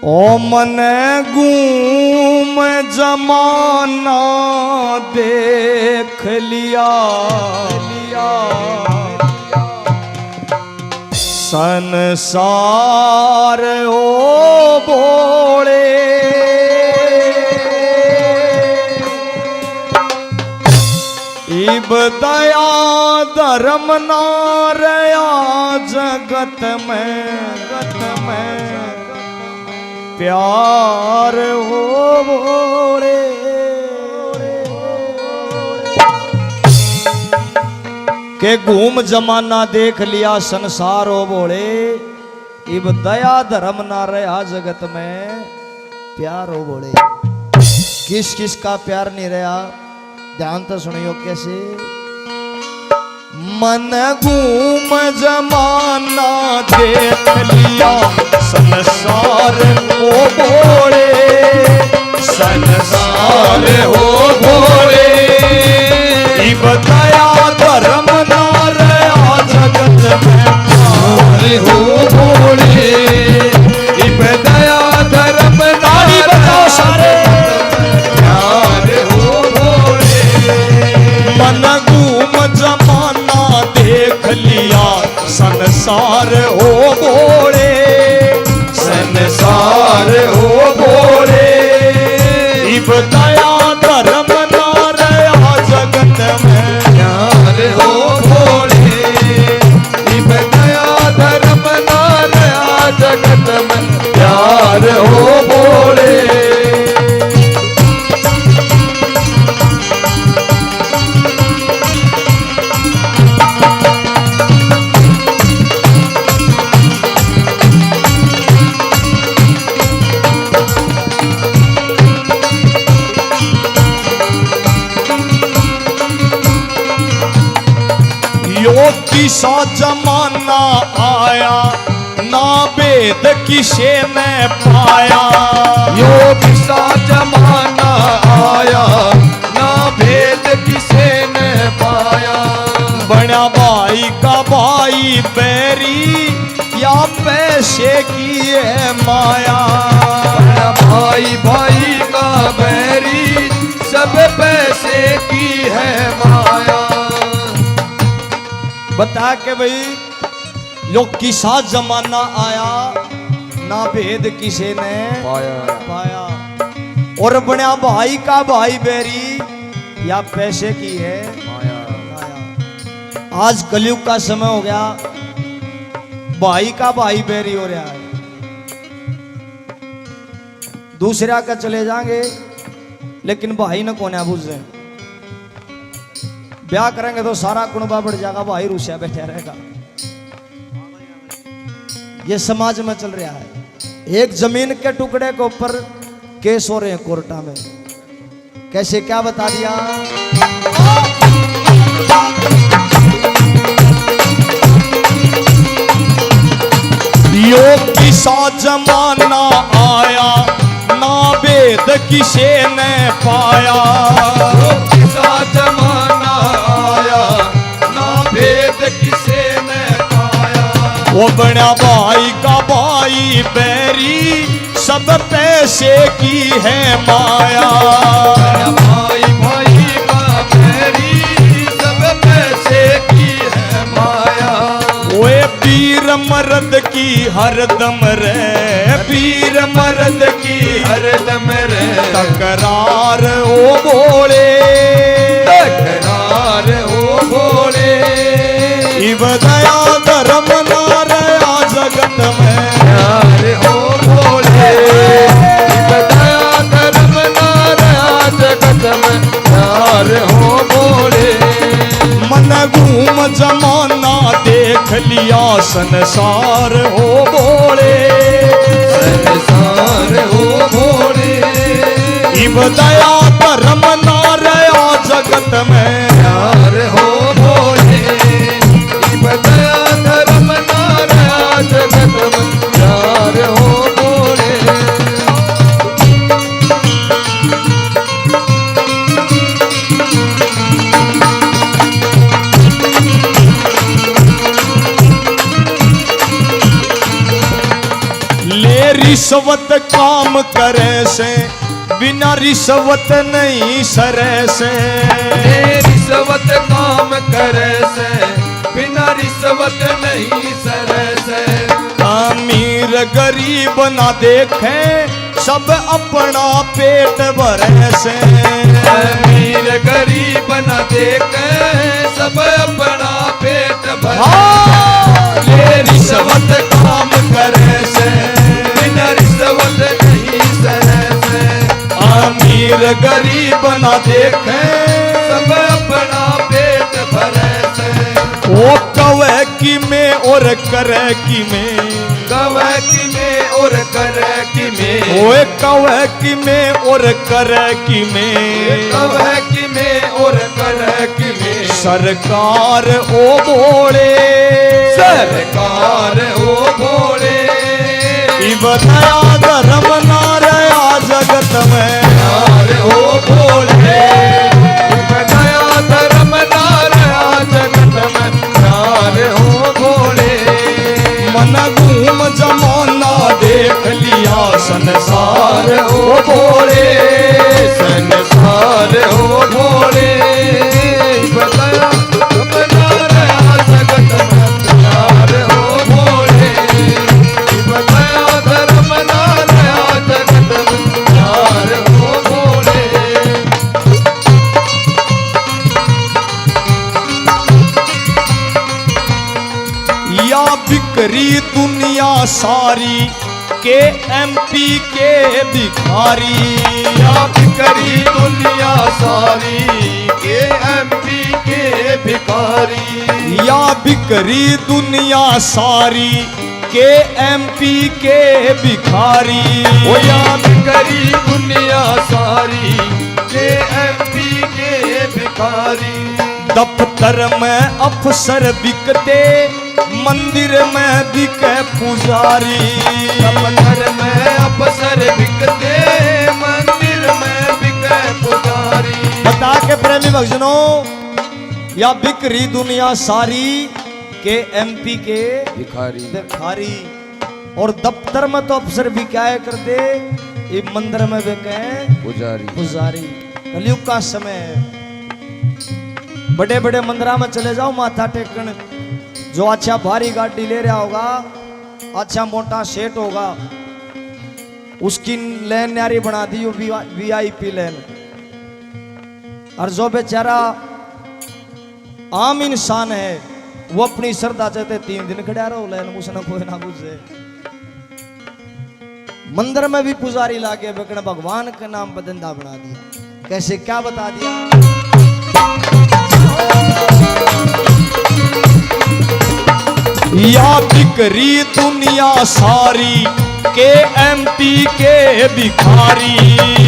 ओ मन घूम जमाना देख लिया संसार ओ भोले इब दया धर्म ना रया जगत में प्यार हो भोले के घूम जमाना देख लिया संसार हो भोले इब दया धर्म ना रहा जगत में प्यार हो भोले। किस किस का प्यार नहीं रहा ध्यान तो सुनियो कैसे। मन घूम जमाना देख लिया संसार हो भोले संसार हो भोले इब दया धर्म ना रहा जगत में प्यार हो भोले इब दया धर्म नारी बचाओ सारे प्यार हो भोले। मन घूम जमाना देख लिया संसार हो भोले संसार हो भोले इब दया धर्म ना रहा जगत में प्यार हो भोले इब दया धर्म ना रहा जगत में प्यार हो भोले। किसा जमाना आया ना भेद किसे ने पाया यो किसा जमाना आया ना भेद किसे ने पाया बड़ा भाई का भाई बैरी या पैसे की है माया बड़ा भाई भाई का बैरी सब पैसे की है माया। बता के भाई जो किसा जमाना आया ना भेद किसे ने पाया और बड़ा भाई का भाई बैरी या पैसे की है माया। आज कलयुग का समय हो गया भाई का भाई बैरी हो रहा है दूसरा का चले जाएंगे लेकिन भाई न कोने बुझे ब्याह करेंगे तो सारा कुनबा बढ़ जाएगा भाई रूसिया बैठा रहेगा। ये समाज में चल रहा है। एक जमीन के टुकड़े के ऊपर केस हो रहे हैं कोर्टा में कैसे क्या बता दिया। योग किसा जमाना आया ना भेद किसे ने पाया किसा जमाना आया ना भेद किसे ने पाया वो बड़ा भाई का भाई बैरी सब पैसे की है माया भाई भाई का बैरी सब पैसे की है माया। वो पीर मर्द की हरदम रे पीर मर्द की हरदम रे तकरार ओ भोले तकरार ओ भोले इब दया धर्म ना रहा जगत में प्यार हो भोले इब दया धर्म ना रहा जगत में प्यार हो भोले। मन घूम जमाना देख लिया संसार हो भोले संसार हो भोले इब दया धर्म ना रहा जगत में प्यार हो भोले इब दया धर्म ना रहा जगत में प्यार हो भोले। रिश्वत काम करे से, बिना रिश्वत नहीं सरे से। रिश्वत काम करे से, बिना रिश्वत नहीं सरे से। अमीर गरीब ना देखे, सब अपना पेट भरे से। अमीर गरीब न देखे, सब अपना पेट भरे। ये रिश्वत काम करे से, बिना रिश्वत नहीं सरे से। अमीर गरीब ना देखे, सब अपना पेट भरे से। वो कवे कि मैं और करे कि मैं, कवे कि मैं और करे कि मैं। ओए कवे कि मैं और करे कि मैं, कवे कि मैं और करे कि मैं। सरकार ओ भोले, सरकार ओ भोले। बताया धर्म ना रहा जगत में, यार ओ भोले। बताया धर्म ना रहा जगत में, यार ओ भोले। मन घूम जमाना देख लिया संसार ओ भोले, संसार ओ भोले। बताया धर्म ना रहा जगत में, यार ओ भोले। बताया धर्म ना रहा जगत में, यार ओ भोले। या बिखरी दुनिया सारी के एमपी के भिखारी। या बिखरी दुनिया सारी के एमपी के भिखारी। या बिखरी दुनिया सारी के एमपी के भिखारी। ओ या बिखरी दुनिया सारी के एमपी के भिखारी। दफ्तर में अफसर बिकते, मंदिर में बिके पुजारी। दफ्तर में अफसर बिकते, मंदिर में बिके पुजारी। बता के प्रेमी भक्तों, या बिखरी दुनिया सारी के एमपी के भिखारी। भिखारी। और दफ्तर में तो अफसर भी क्या करते, ये मंदिर में बिके पुजारी। पुजारी। कलयुग का समय है, बड़े बड़े मंदिरा में चले जाओ माथा टेकन, जो अच्छा भारी गाड़ी ले रहा होगा, अच्छा मोटा सेट होगा, उसकी लेन न्यारी बना दी वीआईपी लेन। और जो बेचारा आम इंसान है, वो अपनी श्रद्धा चाहते 3 दिन खड़ा रहो लेन, उसने कोई ना पूछे। मंदिर में भी पुजारी लाके बेकने भगवान के नाम पर धंधा बना दिया। कैसे, क्या बता दिया? या बिखरी दुनिया सारी के एमपी के भिखारी।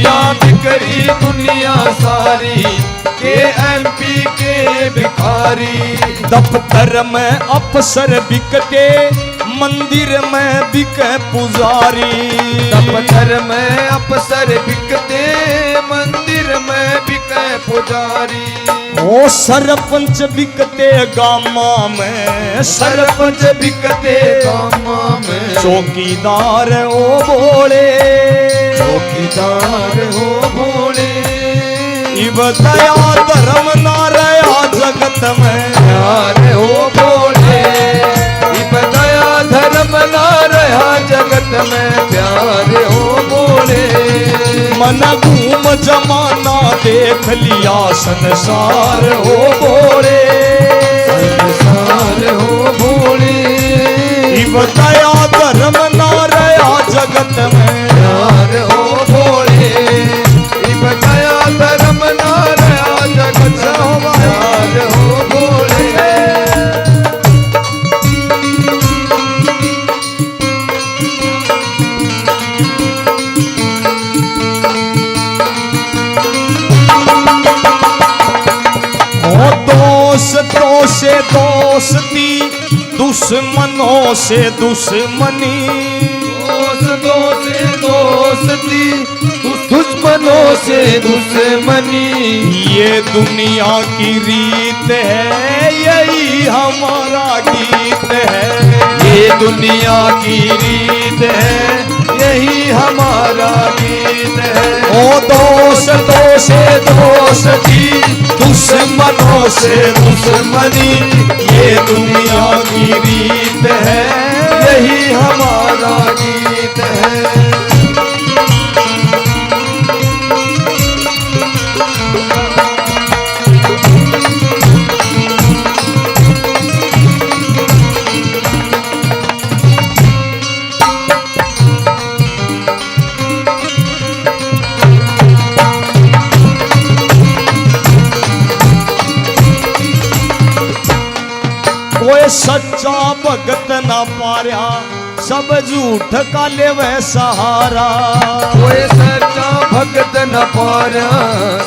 या बिखरी दुनिया सारी के एमपी के भिखारी। दफ्तर में अफसर बिकते, मंदिर में बिके पुजारी। दफ्तर में अफसर बिकते, मंदिर में बिके पुजारी। ओ सरपंच बिकते गामा में, सरपंच बिकते गामा में। चौकीदार ओ भोले, चौकीदार हो भोले। बताया धर्म ना रहा जगत में, यार हो भोले। बताया धर्म ना रहा जगत में, प्यार हो भोले। मन घूम जमाना देख लिया संसार हो भोले, संसार हो भोले। बताया धर्म ना रहा जगत में, प्यार हो भोले। बताया धर्म ना रहा जगत में, प्यार हो भोले। दोस्तों से दोस्ती, दुश्मनों से दुश्मनी। दोस्तों से दोस्ती, दुश्मनों से दुश्मनी। ये दुनिया की रीत है, यही हमारा गीत है। ये दुनिया की रीत है, यही हमारा गीत है। ओ दोस्तों से दोस्ती, दुश्मनों से दुश्मनी, ये दुनिया की रीत है, यही हमारा गीत है। कोई सच्चा भगत ना पाया, सब झूठ का लेवे सहारा। कोई सच्चा भगत न पारा,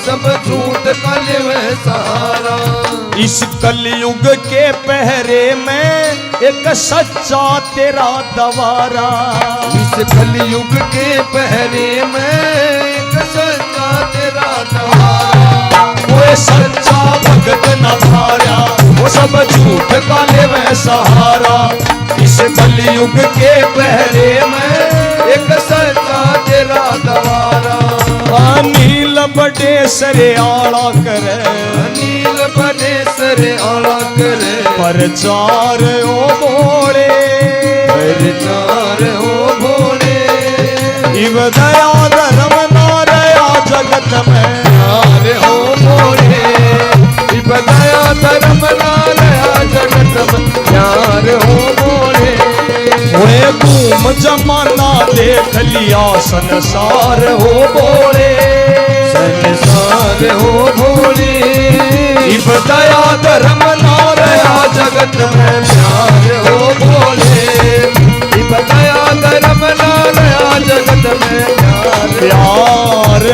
सब झूठ का लेवे सहारा। इस कलयुग के पहरे में एक सच्चा तेरा दवारा। इस कलयुग के पहरे में एक सच्चा तेरा दवारा। कोई सच्चा भगत न पाया, वो सब झूठ का लेवे सहारा। इस कलयुग के पहरे में एक सच्चा तेरा दवारा। अनिल बड़े सरे आड़ा करे, नील बने सरे आला करे, प्रचार ओ बोले, प्रचार हो भोले। इव दया धर्म ना रया जगत में, प्यार हो भोले, इब दया धर्म ना रहा जगत में, प्यार हो भोले। ओए घूम जमाना देख लिया संसार हो बोले, संसार हो भोले। इब दया धर्म ना रया जगत में प्यार हो भोले, इब दया धर्म ना रहा जगत में प्यार। प्यार